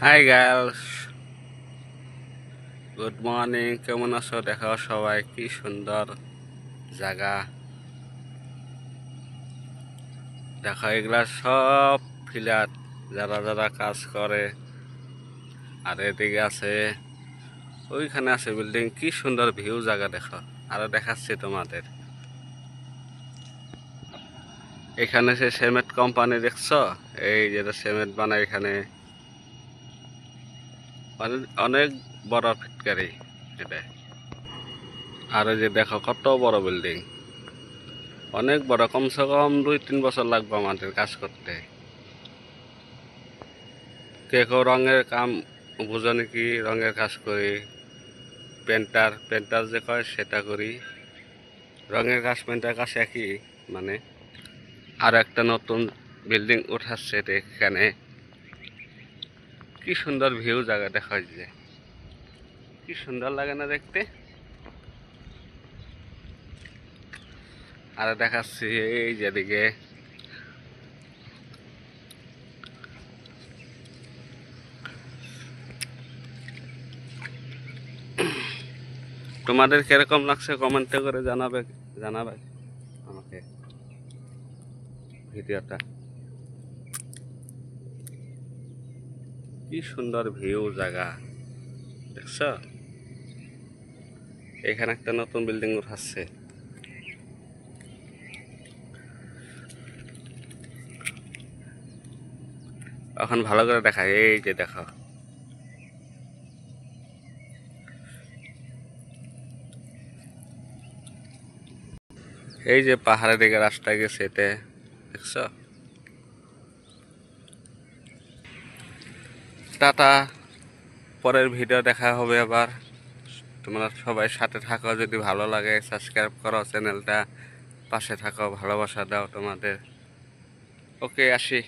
High girls, good morning. কেমন আছো? দেখো সবাই, কি সুন্দর জায়গা। দেখো এগুলা সব ফ্ল্যাট, যারা যারা কাজ করে। আর এদিকে আছে, ওইখানে আছে বিল্ডিং। কি সুন্দর ভিউ জায়গা দেখো। আরো দেখাচ্ছি তোমাদের। এখানে সে সিমেন্ট কোম্পানি দেখছো? এই যেটা সিমেন্ট বানায় এখানে, অনেক বড় ফ্যাক্টরি এটা। আর এই যে দেখো কত বড় বিল্ডিং, অনেক বড়। কমসে কম 2-3 বছর লাগবে আমাদের কাজ করতে। কেউ রঙের কাম বুঝো নাকি? রঙের কাজ করি, পেন্টার পেন্টার যে কয় সেটা করি। রঙের কাজ পেন্টার কাজ একই মানে। আর একটা নতুন বিল্ডিং উঠাচ্ছে এখানে। কি সুন্দর ভিউ জায়গা দেখা যায়, কি সুন্দর লাগে না দেখতে। আর দেখাচ্ছি এই যেদিকে, তোমাদের কিরকম লাগছে কমেন্টে করে জানাবে জানাবে আমাকে ভিডিওটা। কি সুন্দর ভিউ জায়গা দেখছ? এখানে একটা নতুন বিল্ডিং উঠাচ্ছে। এখন ভালো করে দেখা, এই যে দেখো, এই যে পাহাড়ের দিকে রাস্তা গেছে এতে, দেখছ? টাটা, পরের ভিডিও দেখা হবে আবার। তোমরা সবাই সাথে থাকো, যদি ভালো লাগে সাবস্ক্রাইব করো চ্যানেলটা, পাশে থাকো, ভালোবাসা দাও তোমাদের। ওকে, আসি।